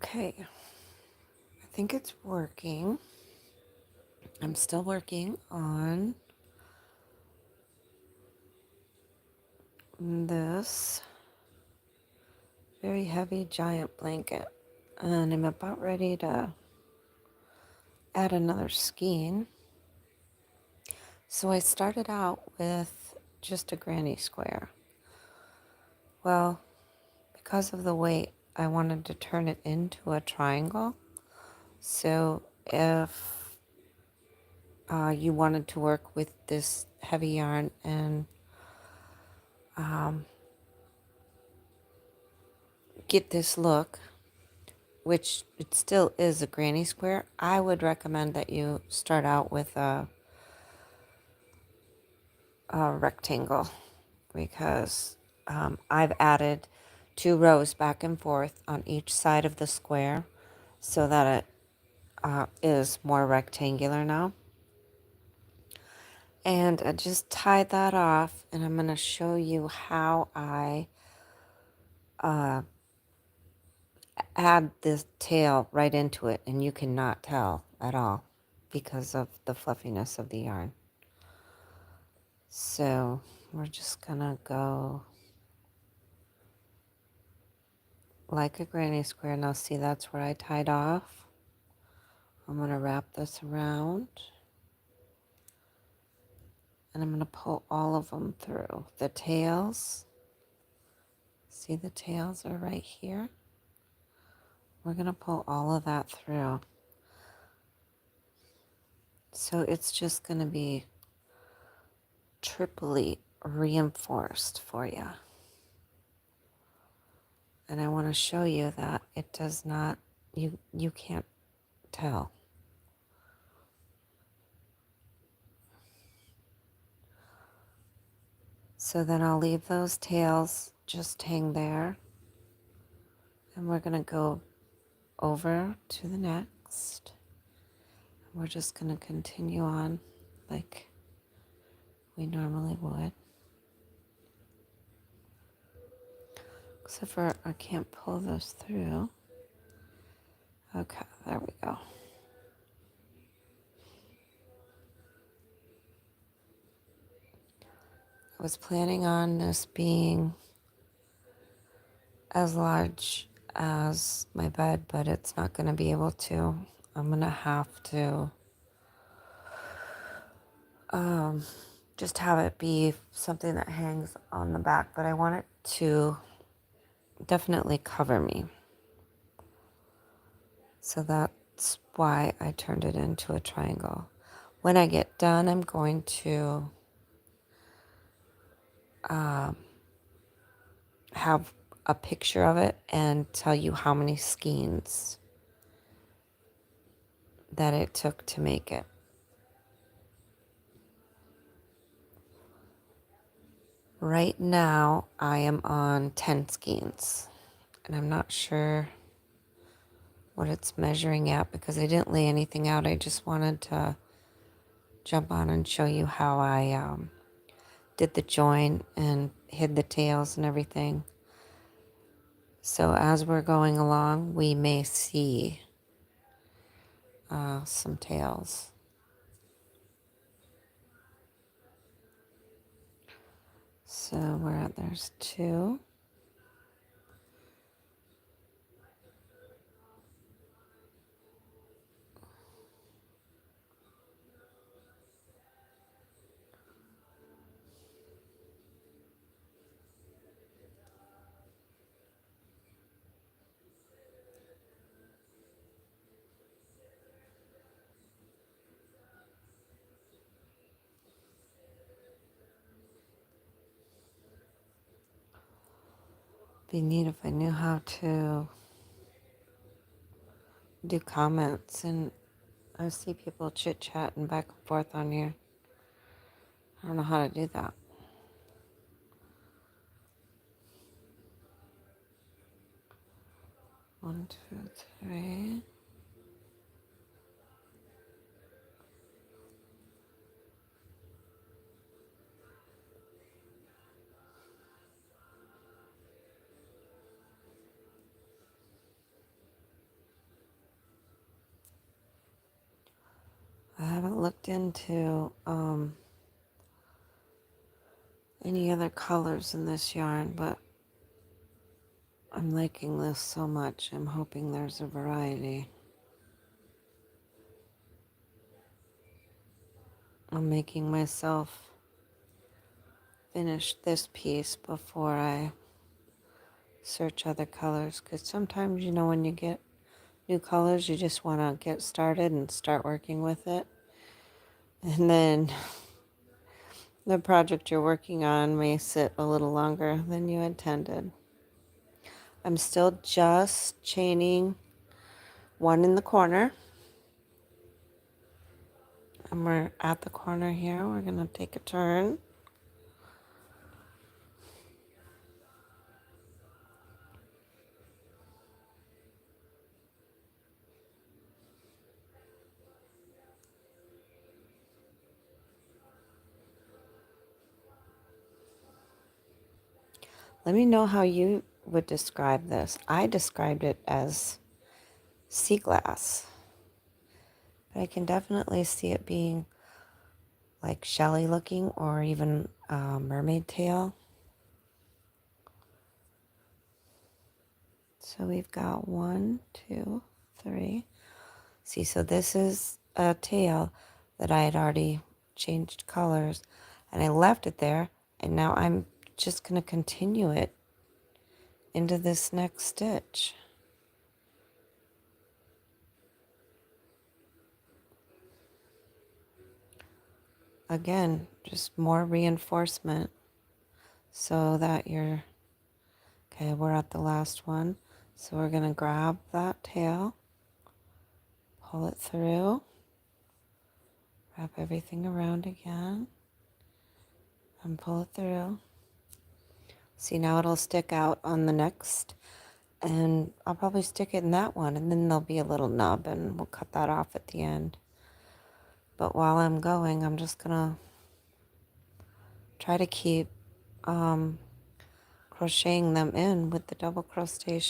Okay, I think it's working. I'm still working on this very heavy giant blanket, and I'm about ready to add another skein. So I started out with just a granny square. Well, because of the weight, I wanted to turn it into a triangle. So if you wanted to work with this heavy yarn and get this look, which it still is a granny square, I would recommend that you start out with a rectangle because I've added 2 rows back and forth on each side of the square so that it is more rectangular now. And I just tied that off, and I'm going to show you how I add this tail right into it, and you cannot tell at all because of the fluffiness of the yarn. So we're just going to go like a granny square. Now see, that's where I tied off. I'm going to wrap this around, and I'm going to pull all of them through. The tails, see the tails are right here. We're going to pull all of that through. So it's just going to be triply reinforced for you. And I want to show you that it does not, you can't tell. So then I'll leave those tails just hang there. And we're going to go over to the next. We're just going to continue on like we normally would. Except for I can't pull those through. Okay, there we go. I was planning on this being as large as my bed, but it's not going to be able to. I'm going to have to just have it be something that hangs on the back, but I want it to definitely cover me. So that's why I turned it into a triangle. When I get done, I'm going to have a picture of it and tell you how many skeins that it took to make it. Right now, I am on 10 skeins, and I'm not sure what it's measuring at because I didn't lay anything out. I just wanted to jump on and show you how I did the join and hid the tails and everything. So as we're going along, we may see some tails. So there's 2. Be neat if I knew how to do comments, and I see people chit-chatting back and forth on here. I don't know how to do that. One, two, three. I haven't looked into any other colors in this yarn, but I'm liking this so much. I'm hoping there's a variety. I'm making myself finish this piece before I search other colors, because sometimes, you know, when you get new colors, you just want to get started and start working with it. And then the project you're working on may sit a little longer than you intended. I'm still just chaining one in the corner. And we're at the corner here. We're going to take a turn. Let me know how you would describe this. I described it as sea glass, but I can definitely see it being like shelly looking or even mermaid tail. So we've got 1, 2, 3. See, so this is a tail that I had already changed colors, and I left it there, and now I'm just going to continue it into this next stitch. Again, just more reinforcement so that you're, okay, we're at the last one. So we're going to grab that tail, pull it through, wrap everything around again, and pull it through. See, now it'll stick out on the next, and I'll probably stick it in that one, and then there'll be a little nub, and we'll cut that off at the end. But while I'm going, I'm just gonna try to keep crocheting them in with the double crochet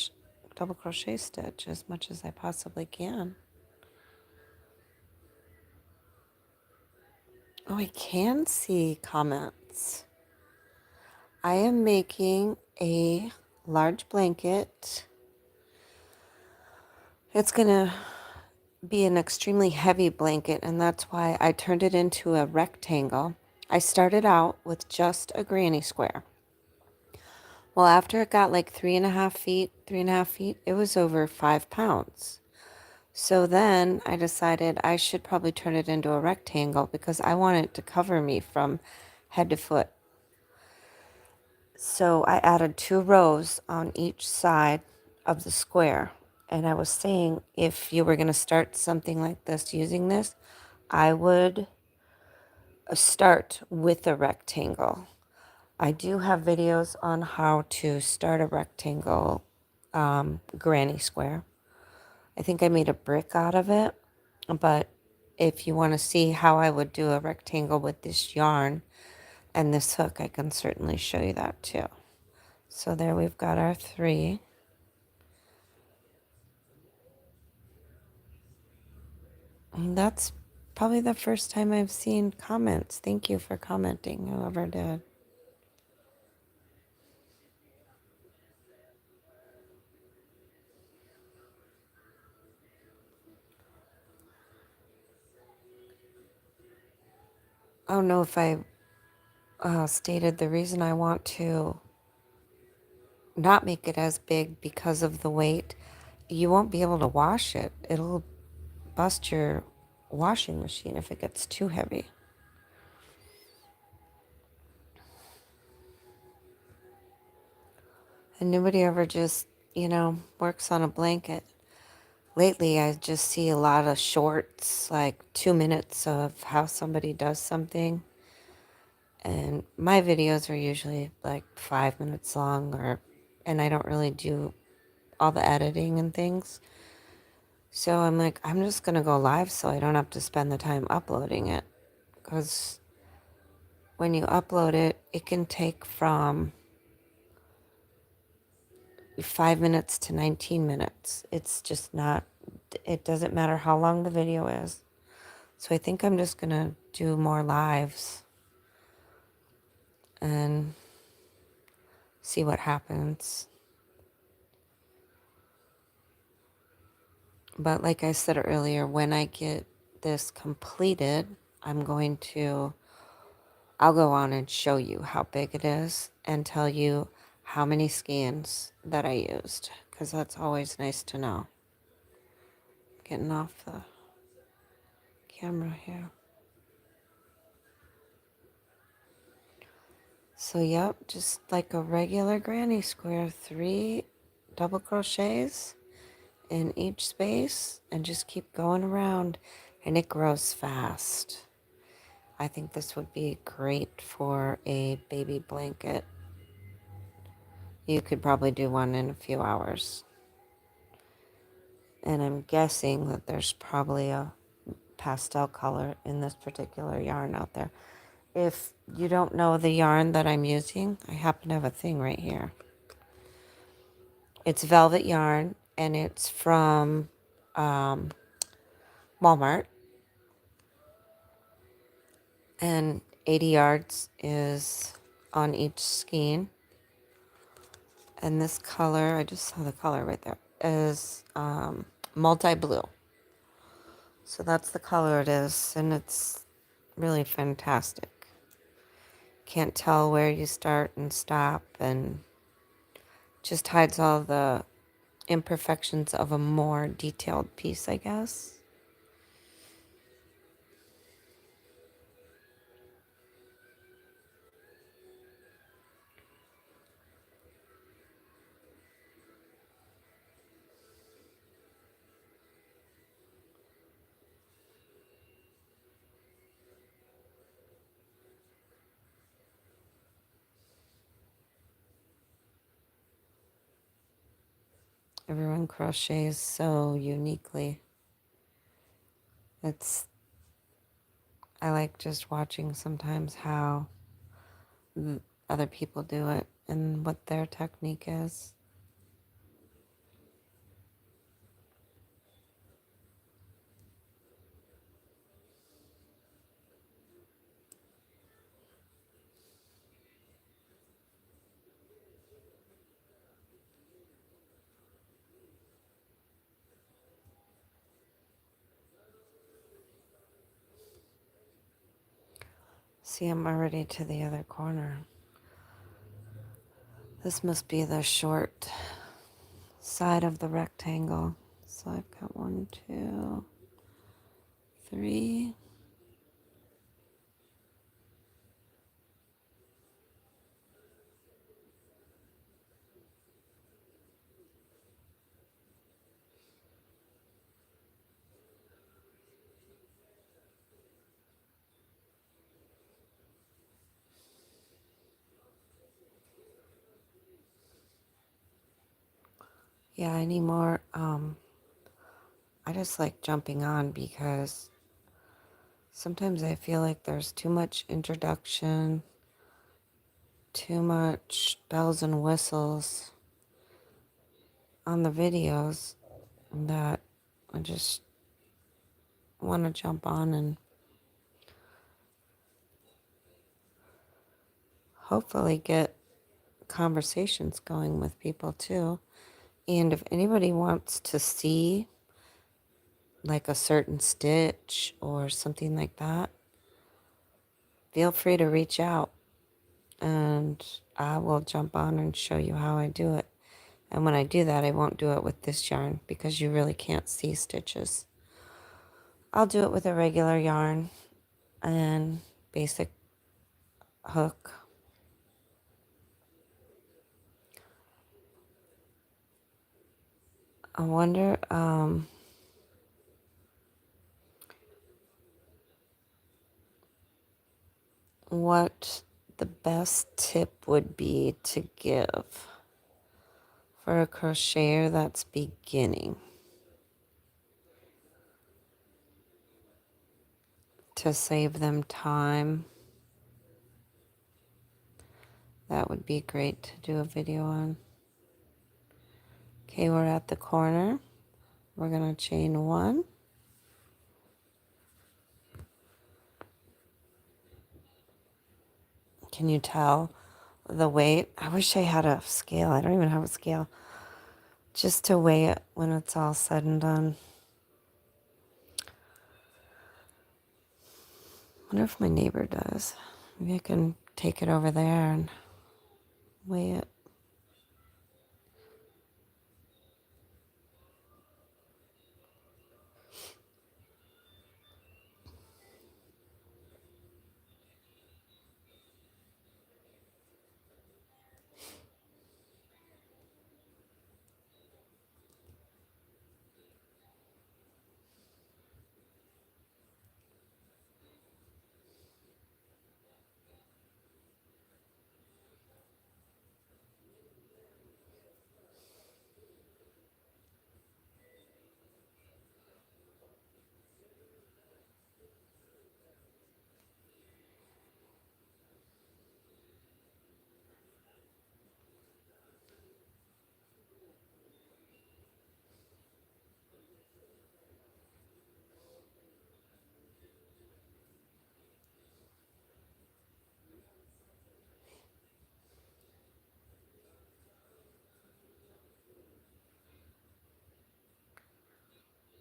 stitch as much as I possibly can. Oh, I can see comments. I am making a large blanket. It's gonna be an extremely heavy blanket, and that's why I turned it into a rectangle. I started out with just a granny square. Well, after it got like 3.5 feet, it was over 5 pounds. So then I decided I should probably turn it into a rectangle because I want it to cover me from head to foot. So I added 2 rows on each side of the square. And I was saying, if you were going to start something like this using this, I would start with a rectangle. I do have videos on how to start a rectangle granny square. I think I made a brick out of it, but if you want to see how I would do a rectangle with this yarn and this hook, I can certainly show you that too. So there we've got our 3. And that's probably the first time I've seen comments. Thank you for commenting, whoever did. I don't know if I stated the reason I want to not make it as big because of the weight. You won't be able to wash it. It'll bust your washing machine if it gets too heavy. And nobody ever just, works on a blanket. Lately, I just see a lot of shorts, like 2 minutes of how somebody does something. And my videos are usually like 5 minutes long, and I don't really do all the editing and things. So I'm like, I'm just going to go live so I don't have to spend the time uploading it. Because when you upload it, it can take from 5 minutes to 19 minutes. It's just not, it doesn't matter how long the video is. So I think I'm just going to do more lives and see what happens. But like I said earlier, when I get this completed, I'll go on and show you how big it is and tell you how many skeins that I used, because that's always nice to know. Getting off the camera here. So yep, just like a regular granny square, 3 double crochets in each space and just keep going around, and it grows fast. I think this would be great for a baby blanket. You could probably do one in a few hours. And I'm guessing that there's probably a pastel color in this particular yarn out there. If you don't know the yarn that I'm using, I happen to have a thing right here. It's velvet yarn, and it's from Walmart. And 80 yards is on each skein. And this color, I just saw the color right there, is multi-blue. So that's the color it is, and it's really fantastic. Can't tell where you start and stop, and just hides all the imperfections of a more detailed piece, I guess. Everyone crochets so uniquely. I like just watching sometimes how other people do it and what their technique is. See, I'm already to the other corner. This must be the short side of the rectangle. So I've got 1, 2, 3. Yeah, I need more. I just like jumping on because sometimes I feel like there's too much introduction, too much bells and whistles on the videos that I just want to jump on and hopefully get conversations going with people too. And if anybody wants to see like a certain stitch or something like that, feel free to reach out and I will jump on and show you how I do it. And when I do that, I won't do it with this yarn because you really can't see stitches. I'll do it with a regular yarn and basic hook. I wonder what the best tip would be to give for a crocheter that's beginning to save them time. That would be great to do a video on. Okay, we're at the corner. We're going to chain 1. Can you tell the weight? I wish I had a scale. I don't even have a scale. Just to weigh it when it's all said and done. Wonder if my neighbor does. Maybe I can take it over there and weigh it.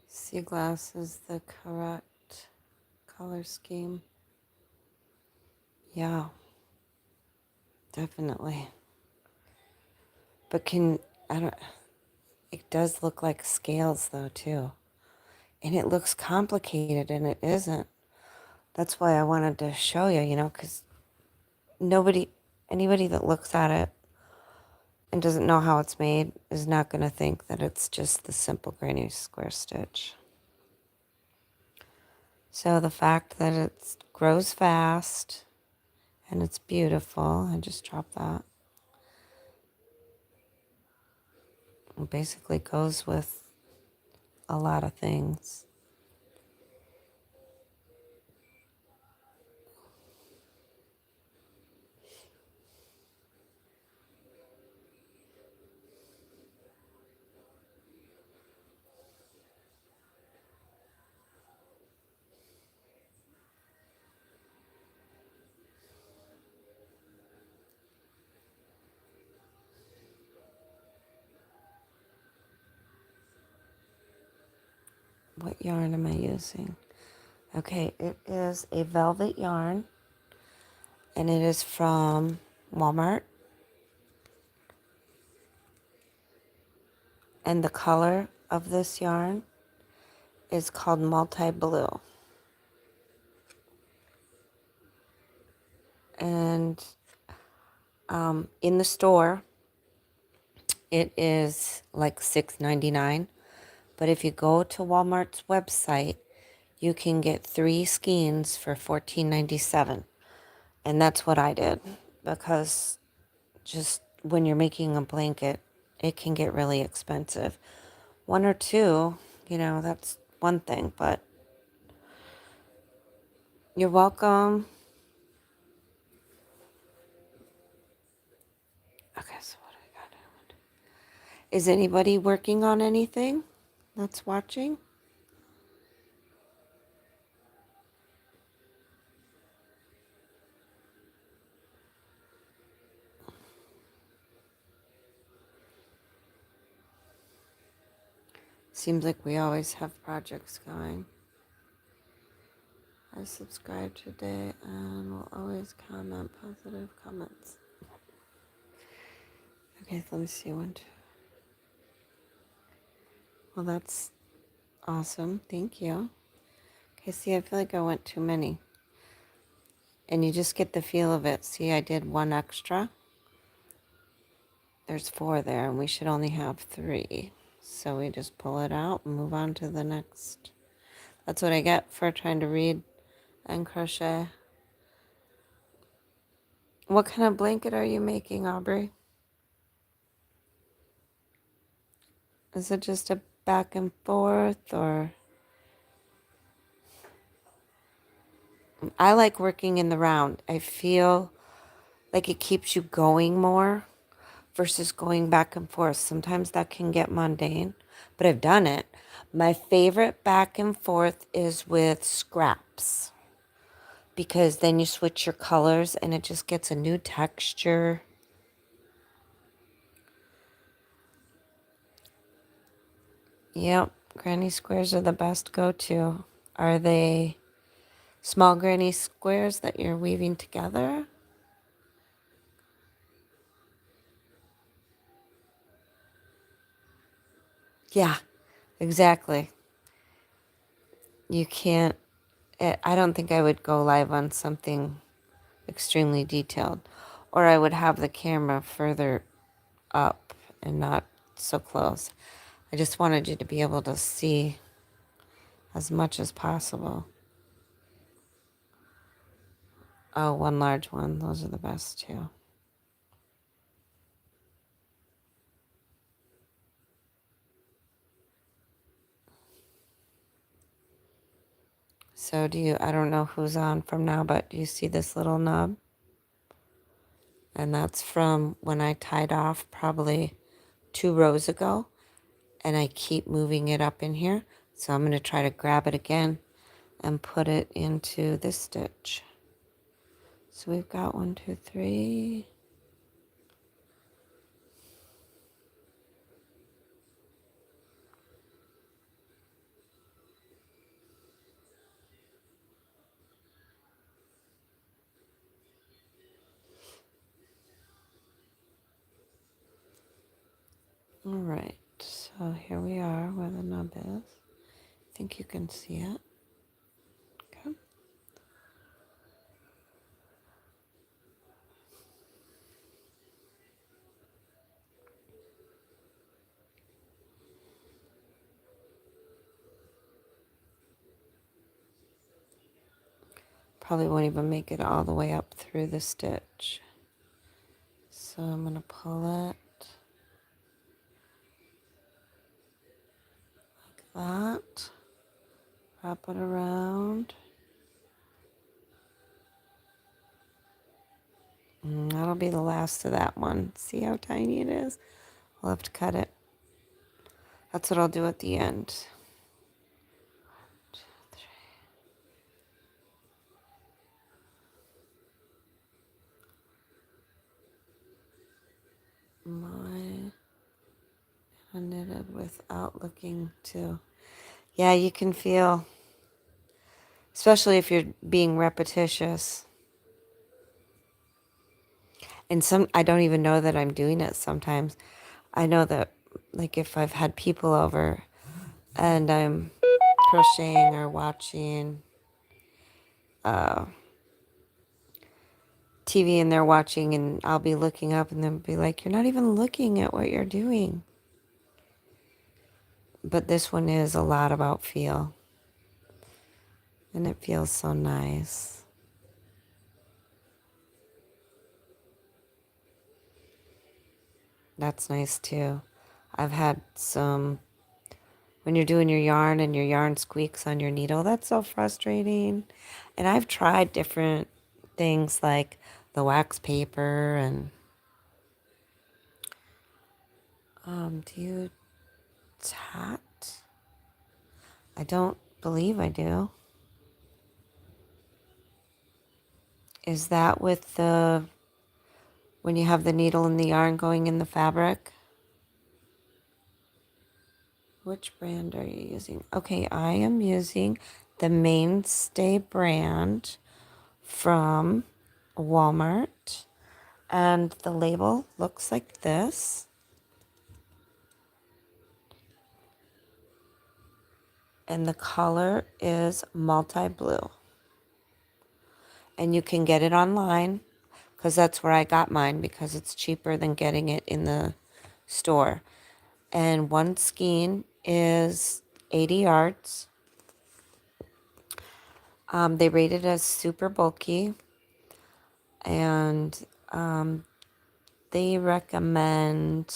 Sea glass is the correct color scheme. Yeah, definitely. But I don't, it does look like scales though too. And it looks complicated and it isn't. That's why I wanted to show you, because anybody that looks at it and doesn't know how it's made is not going to think that it's just the simple granny square stitch. So the fact that it grows fast and it's beautiful, I just dropped that. It basically goes with a lot of things. What yarn am I using? Okay, it is a velvet yarn and it is from Walmart. And the color of this yarn is called Multi Blue. And in the store, it is like $6.99. But if you go to Walmart's website, you can get 3 skeins for $14.97. And that's what I did, because just when you're making a blanket, it can get really expensive. 1 or 2, that's one thing, but you're welcome. Okay, so what do I got? Is anybody working on anything that's watching? Seems like we always have projects going. I subscribe today and will always comment positive comments. Okay, so let me see. 1, 2. Well, that's awesome. Thank you. Okay, see, I feel like I went too many. And you just get the feel of it. See, I did 1 extra. There's 4 there, and we should only have 3. So we just pull it out and move on to the next. That's what I get for trying to read and crochet. What kind of blanket are you making, Aubrey? Is it just a back and forth, or? I like working in the round. I feel like it keeps you going more versus going back and forth. Sometimes that can get mundane, but I've done it. My favorite back and forth is with scraps, because then you switch your colors and it just gets a new texture. Yep, granny squares are the best go-to. Are they small granny squares that you're weaving together? Yeah, exactly. You can't, I don't think I would go live on something extremely detailed, or I would have the camera further up and not so close. I just wanted you to be able to see as much as possible. Oh, one large one. Those are the best too. So I don't know who's on from now, but do you see this little nub? And that's from when I tied off probably 2 rows ago. And I keep moving it up in here. So I'm going to try to grab it again and put it into this stitch. So we've got 1, 2, 3. All right, so here we are where the nub is. I think you can see it. Okay. Probably won't even make it all the way up through the stitch. So I'm going to pull it like that, wrap it around. And that'll be the last of that one. See how tiny it is? I'll have to cut it. That's what I'll do at the end. 1, 2, 3. Mine knitted without looking to. Yeah, you can feel, especially if you're being repetitious. And I don't even know that I'm doing it sometimes. I know that, like, if I've had people over and I'm crocheting or watching TV and they're watching, and I'll be looking up and they'll be like, you're not even looking at what you're doing. But this one is a lot about feel. And it feels so nice. That's nice too. I've had some, when you're doing your yarn and your yarn squeaks on your needle, that's so frustrating. And I've tried different things like the wax paper and, do you tat? I don't believe I do. Is that with when you have the needle and the yarn going in the fabric? Which brand are you using? Okay, I am using the Mainstay brand from Walmart. And the label looks like this. And the color is multi-blue. And you can get it online because that's where I got mine because it's cheaper than getting it in the store. And one skein is 80 yards. They rate it as super bulky. And they recommend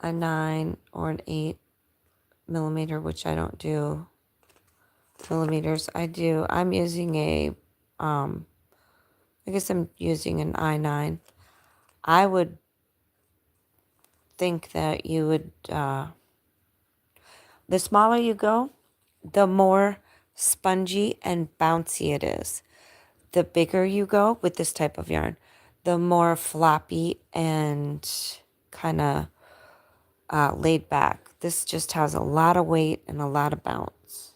a 9 or an 8 millimeter, which I don't do millimeters. I'm using I guess I'm using an I9. I would think that you would, the smaller you go, the more spongy and bouncy it is. The bigger you go with this type of yarn, the more floppy and kind of laid back. This just has a lot of weight and a lot of bounce.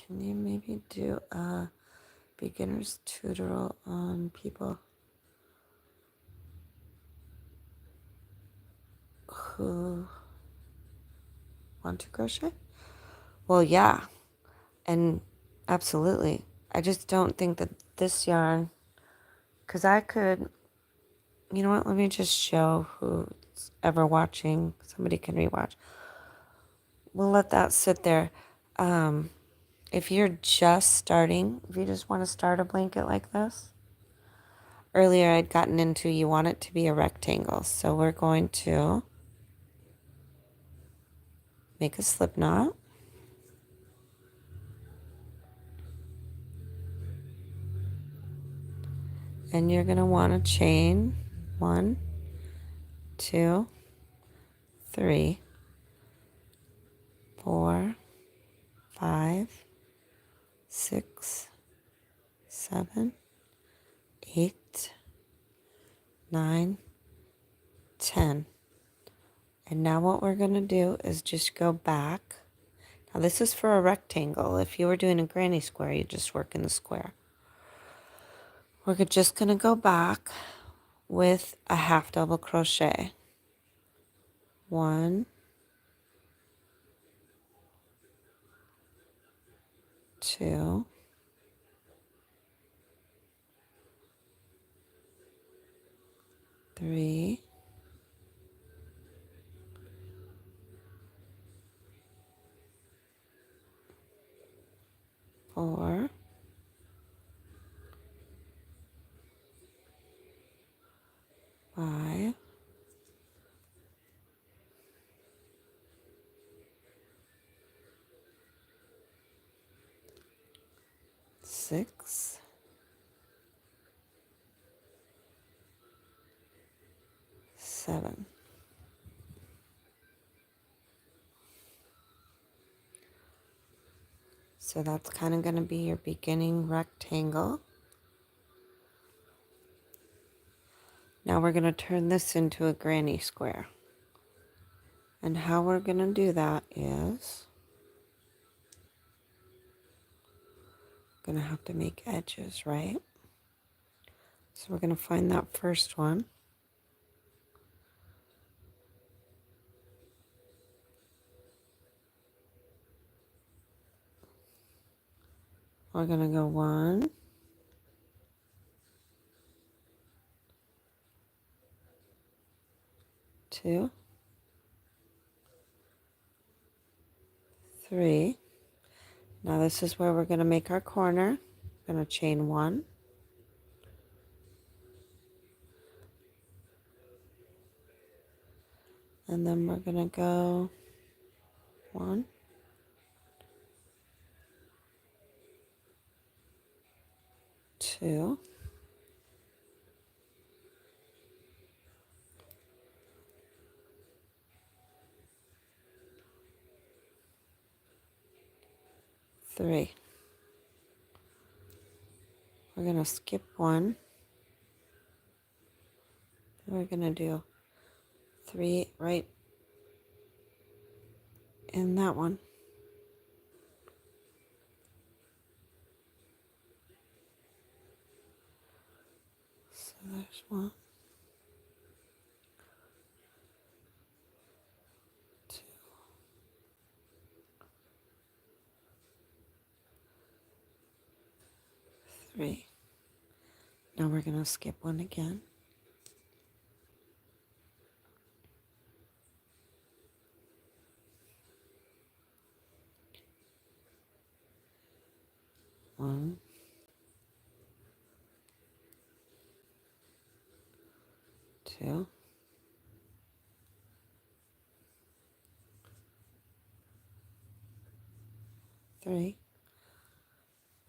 Can you maybe do a beginner's tutorial on people who want to crochet? Well, yeah, and absolutely. I just don't think that this yarn, because I could, you know what, let me just show who's ever watching. Somebody can rewatch. We'll let that sit there. If you're just starting, if you just want to start a blanket like this, earlier I'd gotten into you want it to be a rectangle. So we're going to make a slip knot. And you're going to want to chain 1, 2, 3, 4, 5, 6, 7, 8, 9, 10. And now what we're going to do is just go back. Now this is for a rectangle. If you were doing a granny square, you just work in the square. We're just going to go back with a half double crochet. 1, 2, 3, 4, 5, 6, 7. So that's kind of going to be your beginning rectangle. Now we're going to turn this into a granny square. And how we're going to do that is going to have to make edges, right? So we're going to find that first one. We're going to go 1, 2, 3. Now this is where we're going to make our corner. We're going to chain 1. And then we're going to go 1, 2, 3. We're going to skip 1. We're going to do 3 right in that one. So there's 1, 2, 3. Now we're going to skip 1 again. 1, 2, 3. 3.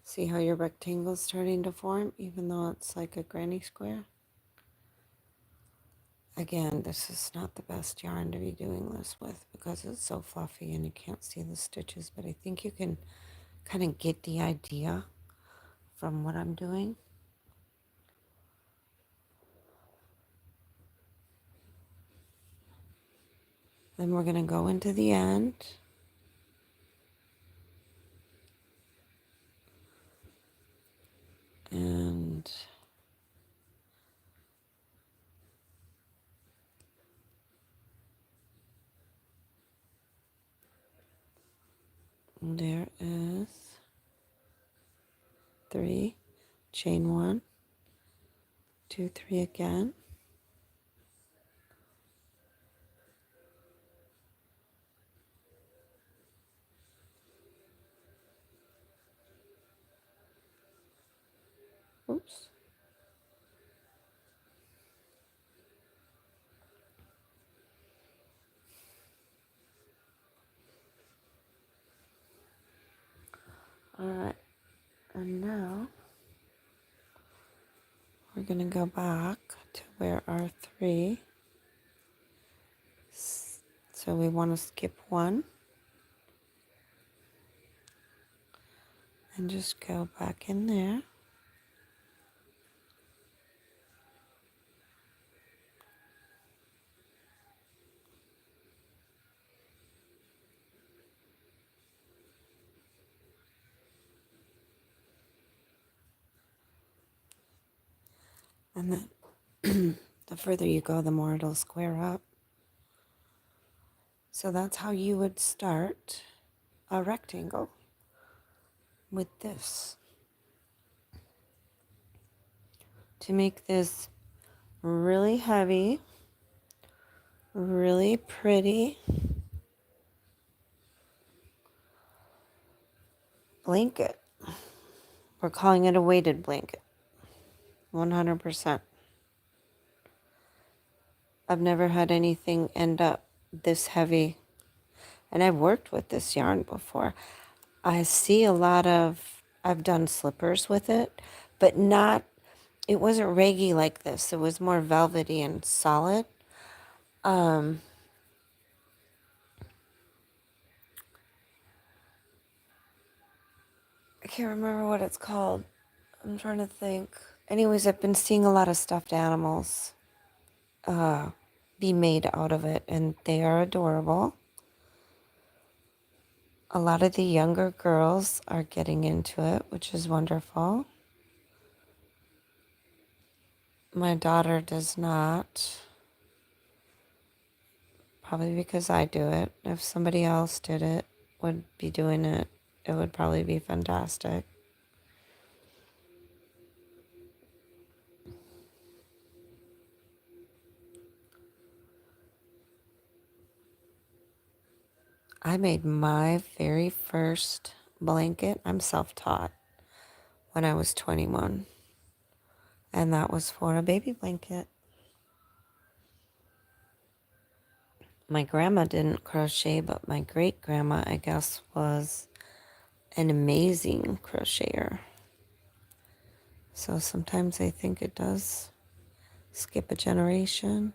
See how your rectangle's starting to form, even though it's like a granny square? Again, this is not the best yarn to be doing this with because it's so fluffy and you can't see the stitches, but I think you can kind of get the idea from what I'm doing. Then we're going to go into the end. And there is 3, chain 1, 2, 3 again. Oops. All right, and now we're going to go back to where our 3. So we want to skip 1 and just go back in there. And then the further you go, the more it'll square up. So that's how you would start a rectangle with this. To make this really heavy, really pretty blanket. We're calling it a weighted blanket. 100%. I've never had anything end up this heavy. And I've worked with this yarn before. I see a lot of, I've done slippers with it, but not, it wasn't raggy like this. It was more velvety and solid. I can't remember what it's called. I'm trying to think. Anyways, I've been seeing a lot of stuffed animals be made out of it, and they are adorable. A lot of the younger girls are getting into it, which is wonderful. My daughter does not, probably because I do it. If somebody else did it, would be doing it, it would probably be fantastic. I made my very first blanket. I'm self-taught when I was 21. And that was for a baby blanket. My grandma didn't crochet, but my great grandma, I guess, was an amazing crocheter. So sometimes I think it does skip a generation.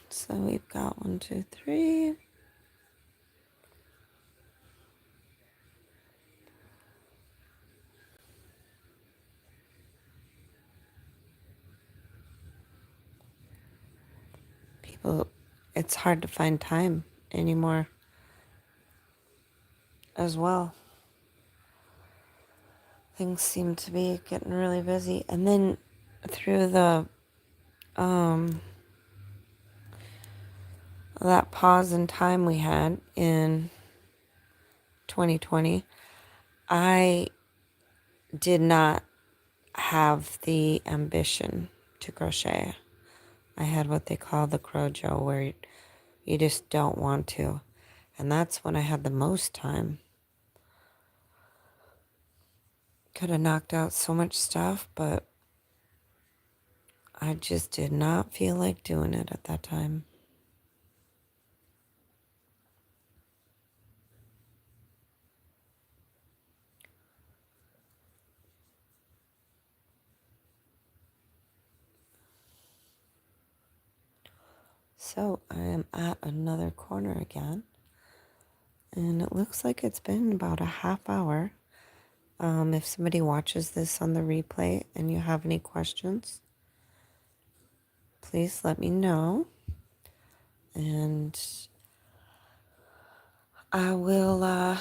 So we've got 1, 2, 3. People, it's hard to find time anymore as well. Things seem to be getting really busy. And then through the that pause in time we had in 2020, I did not have the ambition to crochet. I had what they call the crojo, where you just don't want to. And that's when I had the most time. Could have knocked out so much stuff, but I just did not feel like doing it at that time. So I am at another corner again, and it looks like it's been about a half hour. If somebody watches this on the replay and you have any questions, please let me know, and I will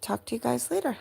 talk to you guys later.